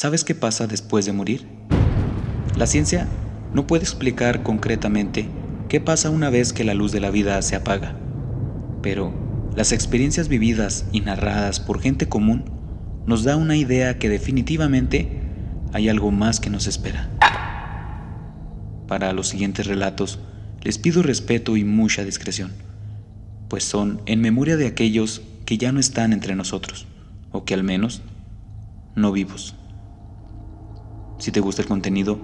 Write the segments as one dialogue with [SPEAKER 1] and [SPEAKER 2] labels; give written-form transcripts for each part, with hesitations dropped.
[SPEAKER 1] ¿Sabes qué pasa después de morir? La ciencia no puede explicar concretamente qué pasa una vez que la luz de la vida se apaga, pero las experiencias vividas y narradas por gente común nos da una idea que definitivamente hay algo más que nos espera. Para los siguientes relatos les pido respeto y mucha discreción, pues son en memoria de aquellos que ya no están entre nosotros, o que al menos no vivos. Si te gusta el contenido,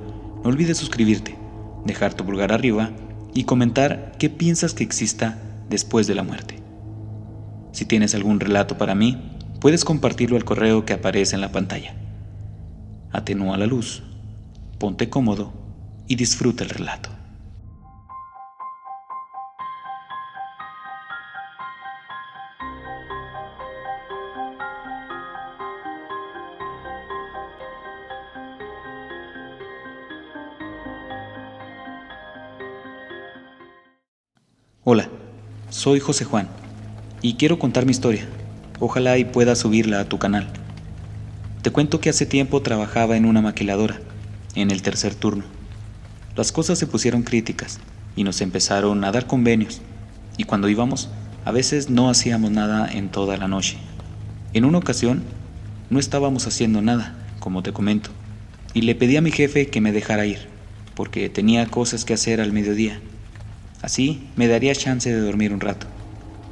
[SPEAKER 1] no olvides suscribirte, dejar tu pulgar arriba y comentar qué piensas que exista después de la muerte. Si tienes algún relato para mí, puedes compartirlo al correo que aparece en la pantalla. Atenúa la luz, ponte cómodo y disfruta el relato. Hola, soy José Juan y quiero contar mi historia. Ojalá y pueda subirla a tu canal. Te cuento que hace tiempo trabajaba en una maquiladora, en el tercer turno. Las cosas se pusieron críticas y nos empezaron a dar convenios, y cuando íbamos, a veces no hacíamos nada en toda la noche. En una ocasión, no estábamos haciendo nada, como te comento, y le pedí a mi jefe que me dejara ir, porque tenía cosas que hacer al mediodía. Así me daría chance de dormir un rato.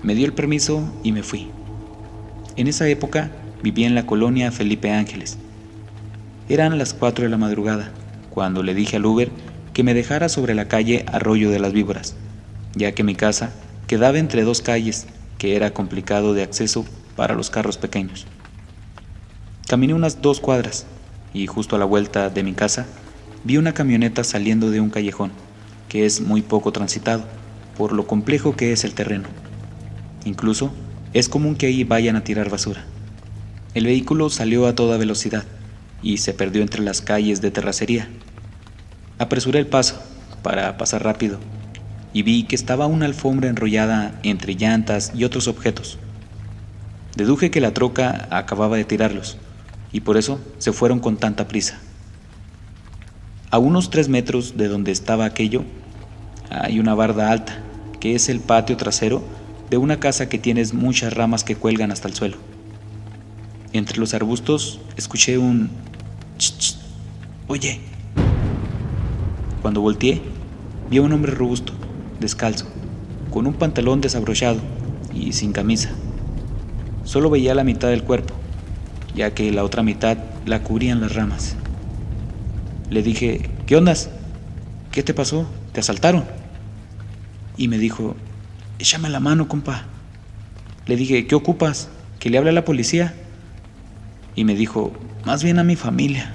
[SPEAKER 1] Me dio el permiso y me fui. En esa época vivía en la colonia Felipe Ángeles. Eran las 4 de la madrugada, cuando le dije al Uber que me dejara sobre la calle Arroyo de las Víboras, ya que mi casa quedaba entre dos calles que era complicado de acceso para los carros pequeños. Caminé unas 2 cuadras y justo a la vuelta de mi casa vi una camioneta saliendo de un callejón que es muy poco transitado por lo complejo que es el terreno. Incluso es común que ahí vayan a tirar basura. El vehículo salió a toda velocidad y se perdió entre las calles de terracería. Apresuré el paso para pasar rápido y vi que estaba una alfombra enrollada entre llantas y otros objetos. Deduje que la troca acababa de tirarlos y por eso se fueron con tanta prisa. A unos 3 metros de donde estaba aquello, hay una barda alta, que es el patio trasero de una casa que tiene muchas ramas que cuelgan hasta el suelo. Entre los arbustos escuché un ch, ch, oye. Cuando volteé, vi a un hombre robusto, descalzo, con un pantalón desabrochado y sin camisa. Solo veía la mitad del cuerpo, ya que la otra mitad la cubrían las ramas. Le dije, ¿qué ondas? ¿Qué te pasó? ¿Te asaltaron? Y me dijo, échame la mano, compa. Le dije, ¿qué ocupas? ¿Que le hable a la policía? Y me dijo, más bien a mi familia.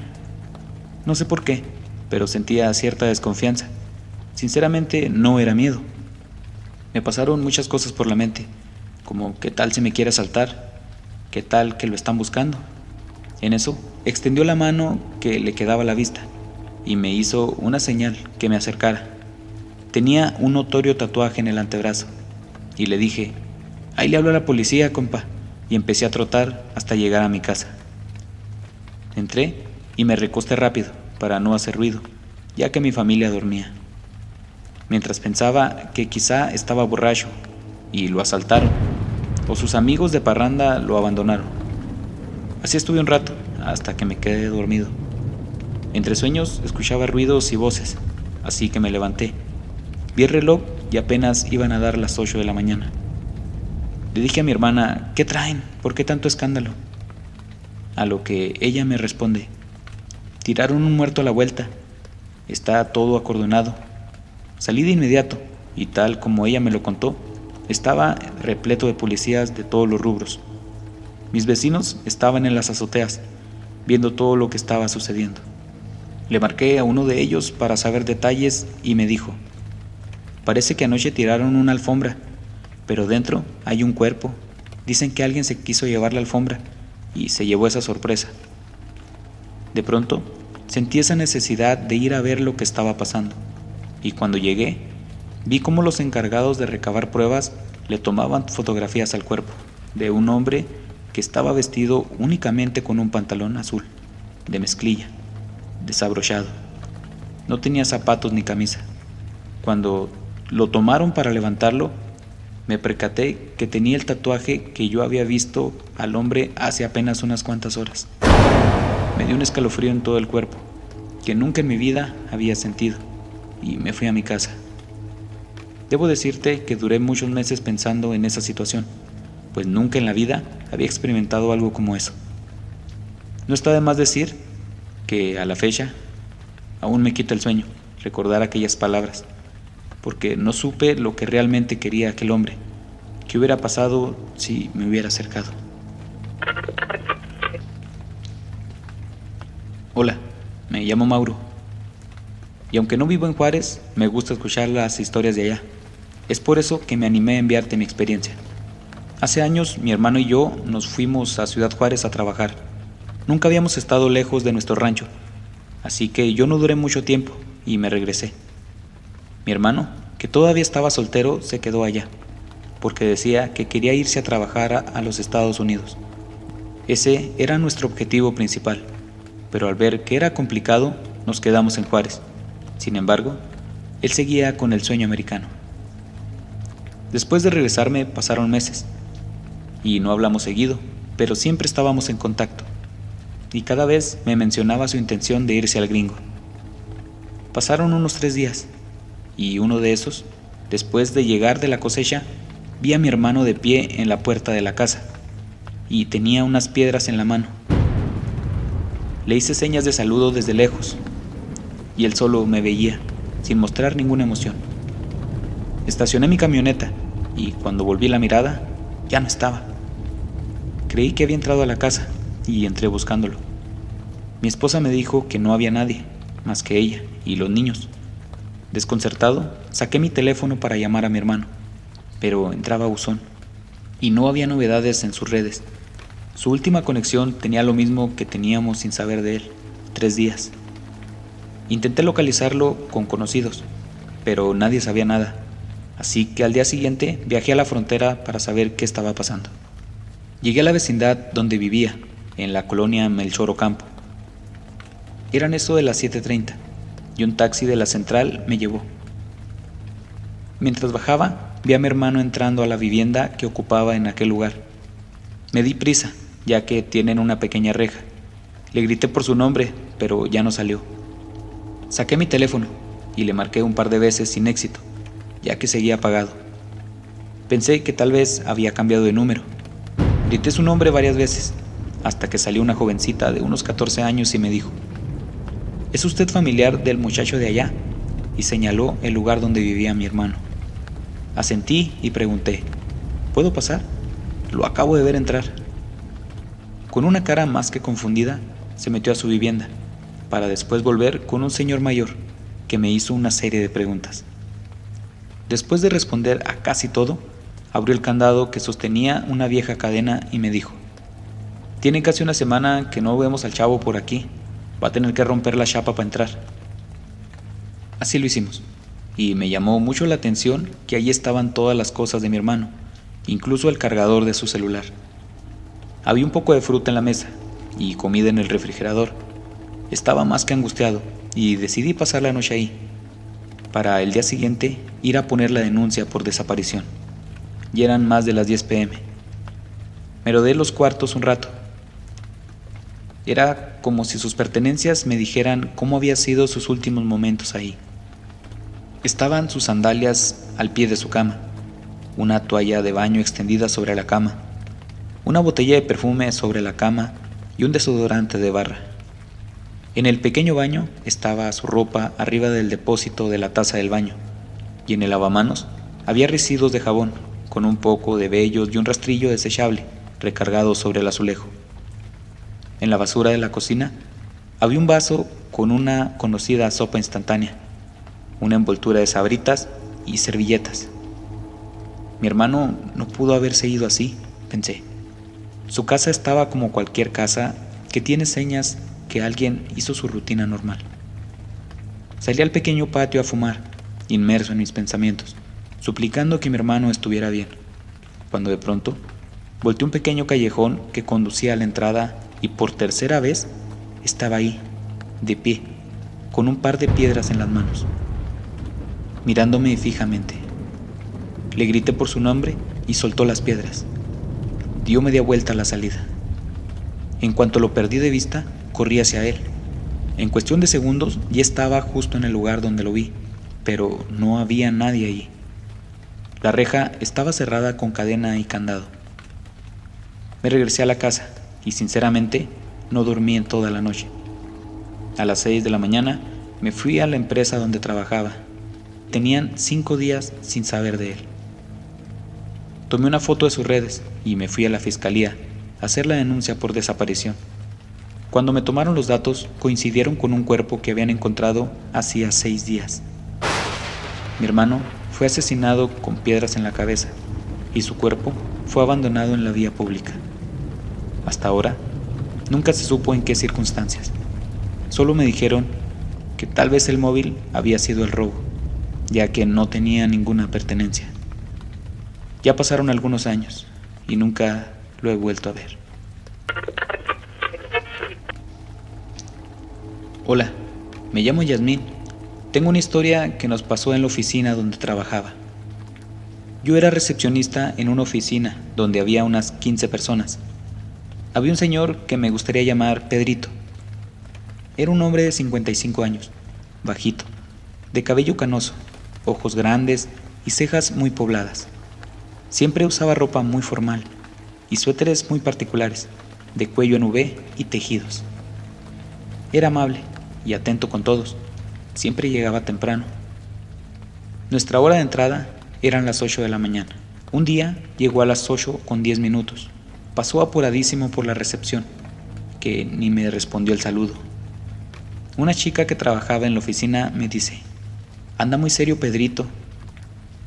[SPEAKER 1] No sé por qué, pero sentía cierta desconfianza. Sinceramente, no era miedo. Me pasaron muchas cosas por la mente, como ¿qué tal si me quiere asaltar? ¿Qué tal que lo están buscando? En eso, extendió la mano que le quedaba a la vista y me hizo una señal que me acercara. Tenía un notorio tatuaje en el antebrazo y le dije, ahí le hablo a la policía, compa, y empecé a trotar hasta llegar a mi casa. Entré y me recosté rápido para no hacer ruido, ya que mi familia dormía. Mientras pensaba que quizá estaba borracho y lo asaltaron, o sus amigos de parranda lo abandonaron. Así estuve un rato, hasta que me quedé dormido. Entre sueños escuchaba ruidos y voces, así que me levanté. Vi el reloj y apenas iban a dar las 8 de la mañana. Le dije a mi hermana, ¿qué traen? ¿Por qué tanto escándalo? A lo que ella me responde, tiraron un muerto a la vuelta, está todo acordonado. Salí de inmediato y tal como ella me lo contó, estaba repleto de policías de todos los rubros. Mis vecinos estaban en las azoteas, viendo todo lo que estaba sucediendo. Le marqué a uno de ellos para saber detalles y me dijo, parece que anoche tiraron una alfombra, pero dentro hay un cuerpo. Dicen que alguien se quiso llevar la alfombra y se llevó esa sorpresa. De pronto, sentí esa necesidad de ir a ver lo que estaba pasando, y cuando llegué, vi cómo los encargados de recabar pruebas le tomaban fotografías al cuerpo de un hombre que estaba vestido únicamente con un pantalón azul. de mezclilla, desabrochado. No tenía zapatos ni camisa. Cuando lo tomaron para levantarlo, me percaté que tenía el tatuaje que yo había visto al hombre hace apenas unas cuantas horas. Me dio un escalofrío en todo el cuerpo, que nunca en mi vida había sentido, y me fui a mi casa. Debo decirte que duré muchos meses pensando en esa situación, pues nunca en la vida había experimentado algo como eso. No está de más decir que a la fecha aún me quita el sueño recordar aquellas palabras, porque no supe lo que realmente quería aquel hombre. ¿Qué hubiera pasado si me hubiera acercado? Hola, me llamo Mauro. Y aunque no vivo en Juárez, me gusta escuchar las historias de allá. Es por eso que me animé a enviarte mi experiencia. Hace años, mi hermano y yo nos fuimos a Ciudad Juárez a trabajar. Nunca habíamos estado lejos de nuestro rancho, así que yo no duré mucho tiempo y me regresé. Mi hermano, que todavía estaba soltero, se quedó allá, porque decía que quería irse a trabajar a los Estados Unidos. Ese era nuestro objetivo principal, pero al ver que era complicado, nos quedamos en Juárez. Sin embargo, él seguía con el sueño americano. Después de regresarme pasaron meses, y no hablamos seguido, pero siempre estábamos en contacto, y cada vez me mencionaba su intención de irse al gringo. Pasaron unos 3 días, y uno de esos, después de llegar de la cosecha, vi a mi hermano de pie en la puerta de la casa, y tenía unas piedras en la mano. Le hice señas de saludo desde lejos, y él solo me veía, sin mostrar ninguna emoción. Estacioné mi camioneta, y cuando volví la mirada, ya no estaba. Creí que había entrado a la casa, y entré buscándolo. Mi esposa me dijo que no había nadie, más que ella y los niños. Desconcertado, saqué mi teléfono para llamar a mi hermano, pero entraba a buzón, y no había novedades en sus redes. Su última conexión tenía lo mismo que teníamos sin saber de él, 3 días. Intenté localizarlo con conocidos, pero nadie sabía nada, así que al día siguiente viajé a la frontera para saber qué estaba pasando. Llegué a la vecindad donde vivía, en la colonia Melchor Ocampo. Eran eso de las 7:30, y un taxi de la central me llevó. Mientras bajaba, vi a mi hermano entrando a la vivienda que ocupaba en aquel lugar. Me di prisa, ya que tienen una pequeña reja. Le grité por su nombre, pero ya no salió. Saqué mi teléfono y le marqué un par de veces sin éxito, ya que seguía apagado. Pensé que tal vez había cambiado de número. Grité su nombre varias veces, hasta que salió una jovencita de unos 14 años y me dijo: ¿Es usted familiar del muchacho de allá? Y señaló el lugar donde vivía mi hermano. Asentí y pregunté: ¿Puedo pasar? Lo acabo de ver entrar. Con una cara más que confundida, se metió a su vivienda, para después volver con un señor mayor que me hizo una serie de preguntas. Después de responder a casi todo, abrió el candado que sostenía una vieja cadena y me dijo: Tiene casi una semana que no vemos al chavo por aquí. Va a tener que romper la chapa para entrar. Así lo hicimos, y me llamó mucho la atención que allí estaban todas las cosas de mi hermano, incluso el cargador de su celular. Había un poco de fruta en la mesa y comida en el refrigerador. Estaba más que angustiado y decidí pasar la noche ahí, para el día siguiente ir a poner la denuncia por desaparición. Ya eran más de las 10 p.m. Me rodeé los cuartos un rato. Era como si sus pertenencias me dijeran cómo había sido sus últimos momentos ahí. Estaban sus sandalias al pie de su cama, una toalla de baño extendida sobre la cama, una botella de perfume sobre la cama y un desodorante de barra. En el pequeño baño estaba su ropa arriba del depósito de la taza del baño, y en el lavamanos había residuos de jabón, con un poco de vellos y un rastrillo desechable recargado sobre el azulejo. En la basura de la cocina había un vaso con una conocida sopa instantánea, una envoltura de Sabritas y servilletas. Mi hermano no pudo haberse ido así, pensé. Su casa estaba como cualquier casa que tiene señas que alguien hizo su rutina normal. Salí al pequeño patio a fumar, inmerso en mis pensamientos, suplicando que mi hermano estuviera bien, cuando de pronto volteé un pequeño callejón que conducía a la entrada y por tercera vez estaba ahí, de pie, con un par de piedras en las manos, mirándome fijamente. Le grité por su nombre y soltó las piedras. Dio media vuelta a la salida. En cuanto lo perdí de vista, corrí hacia él. En cuestión de segundos ya estaba justo en el lugar donde lo vi, pero no había nadie allí. La reja estaba cerrada con cadena y candado. Me regresé a la casa y sinceramente no dormí en toda la noche. A las 6 de la mañana me fui a la empresa donde trabajaba. Tenían 5 días sin saber de él. Tomé una foto de sus redes y me fui a la fiscalía a hacer la denuncia por desaparición. Cuando me tomaron los datos, coincidieron con un cuerpo que habían encontrado hacía 6 días. Mi hermano fue asesinado con piedras en la cabeza y su cuerpo fue abandonado en la vía pública. Hasta ahora, nunca se supo en qué circunstancias. Solo me dijeron que tal vez el móvil había sido el robo, ya que no tenía ninguna pertenencia. Ya pasaron algunos años y nunca lo he vuelto a ver. Hola, me llamo Yasmín. Tengo una historia que nos pasó en la oficina donde trabajaba. Yo era recepcionista en una oficina donde había unas 15 personas. Había un señor que me gustaría llamar Pedrito. Era un hombre de 55 años, bajito, de cabello canoso, ojos grandes y cejas muy pobladas. Siempre usaba ropa muy formal y suéteres muy particulares, de cuello en V y tejidos. Era amable y atento con todos. Siempre llegaba temprano. Nuestra hora de entrada eran las 8 de la mañana. Un día llegó a las 8:10. Pasó apuradísimo por la recepción, que ni me respondió el saludo. Una chica que trabajaba en la oficina me dice: «Anda muy serio Pedrito».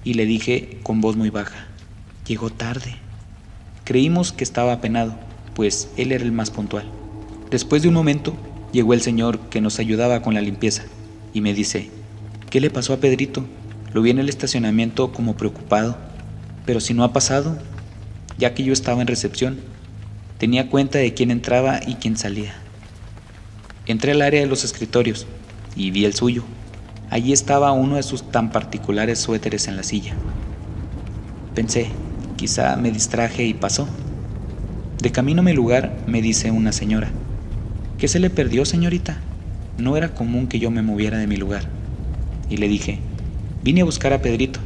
[SPEAKER 1] Y le dije con voz muy baja: «Llegó tarde». Creímos que estaba apenado, pues él era el más puntual. Después de un momento, llegó el señor que nos ayudaba con la limpieza y me dice: «¿Qué le pasó a Pedrito? Lo vi en el estacionamiento como preocupado, pero si no ha pasado». Ya que yo estaba en recepción, tenía cuenta de quién entraba y quién salía. Entré al área de los escritorios y vi el suyo. Allí estaba uno de sus tan particulares suéteres en la silla. Pensé, quizá me distraje y pasó. De camino a mi lugar me dice una señora: «¿Qué se le perdió, señorita? No era común que yo me moviera de mi lugar». Y le dije: «Vine a buscar a Pedrito».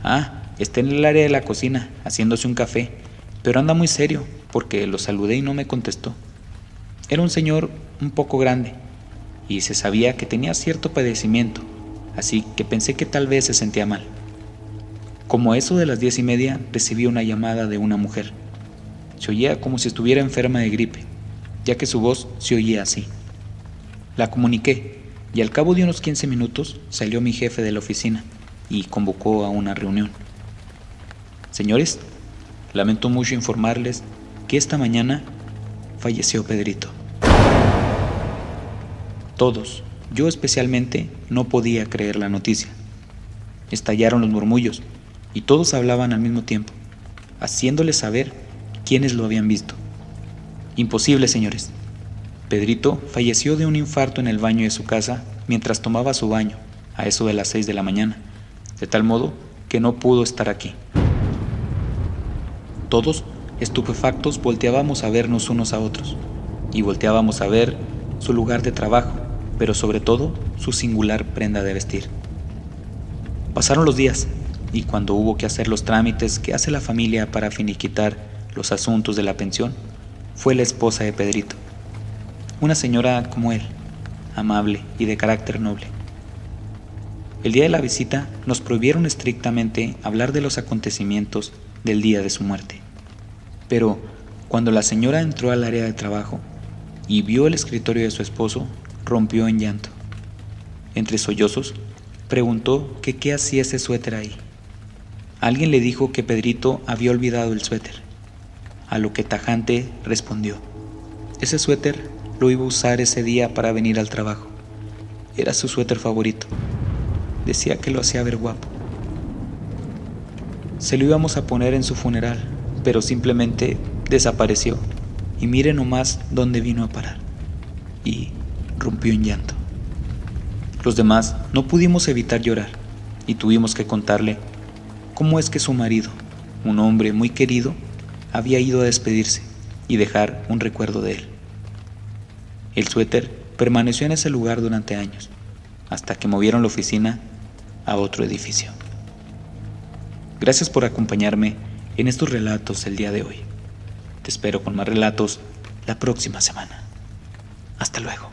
[SPEAKER 1] «Ah, está en el área de la cocina, haciéndose un café, pero anda muy serio, porque lo saludé y no me contestó». Era un señor un poco grande, y se sabía que tenía cierto padecimiento, así que pensé que tal vez se sentía mal. Como a eso de las 10:30 recibí una llamada de una mujer. Se oía como si estuviera enferma de gripe, ya que su voz se oía así. La comuniqué, y al cabo de unos 15 minutos salió mi jefe de la oficina y convocó a una reunión. «Señores, lamento mucho informarles que esta mañana falleció Pedrito». Todos, yo especialmente, no podía creer la noticia. Estallaron los murmullos y todos hablaban al mismo tiempo, haciéndoles saber quiénes lo habían visto. «Imposible, señores. Pedrito falleció de un infarto en el baño de su casa mientras tomaba su baño, a eso de las 6 de la mañana, de tal modo que no pudo estar aquí». Todos, estupefactos, volteábamos a vernos unos a otros, y volteábamos a ver su lugar de trabajo, pero sobre todo su singular prenda de vestir. Pasaron los días, y cuando hubo que hacer los trámites que hace la familia para finiquitar los asuntos de la pensión, fue la esposa de Pedrito, una señora como él, amable y de carácter noble. El día de la visita nos prohibieron estrictamente hablar de los acontecimientos del día de su muerte. Pero cuando la señora entró al área de trabajo y vio el escritorio de su esposo, rompió en llanto. Entre sollozos, preguntó que qué hacía ese suéter ahí. Alguien le dijo que Pedrito había olvidado el suéter, a lo que tajante respondió: «Ese suéter lo iba a usar ese día para venir al trabajo. Era su suéter favorito. Decía que lo hacía ver guapo. Se lo íbamos a poner en su funeral, pero simplemente desapareció, y mire nomás dónde vino a parar». y rompió en llanto. Los demás no pudimos evitar llorar y tuvimos que contarle cómo es que su marido, un hombre muy querido, había ido a despedirse y dejar un recuerdo de él. El suéter permaneció en ese lugar durante años, hasta que movieron la oficina a otro edificio. Gracias por acompañarme en estos relatos el día de hoy. Te espero con más relatos la próxima semana. Hasta luego.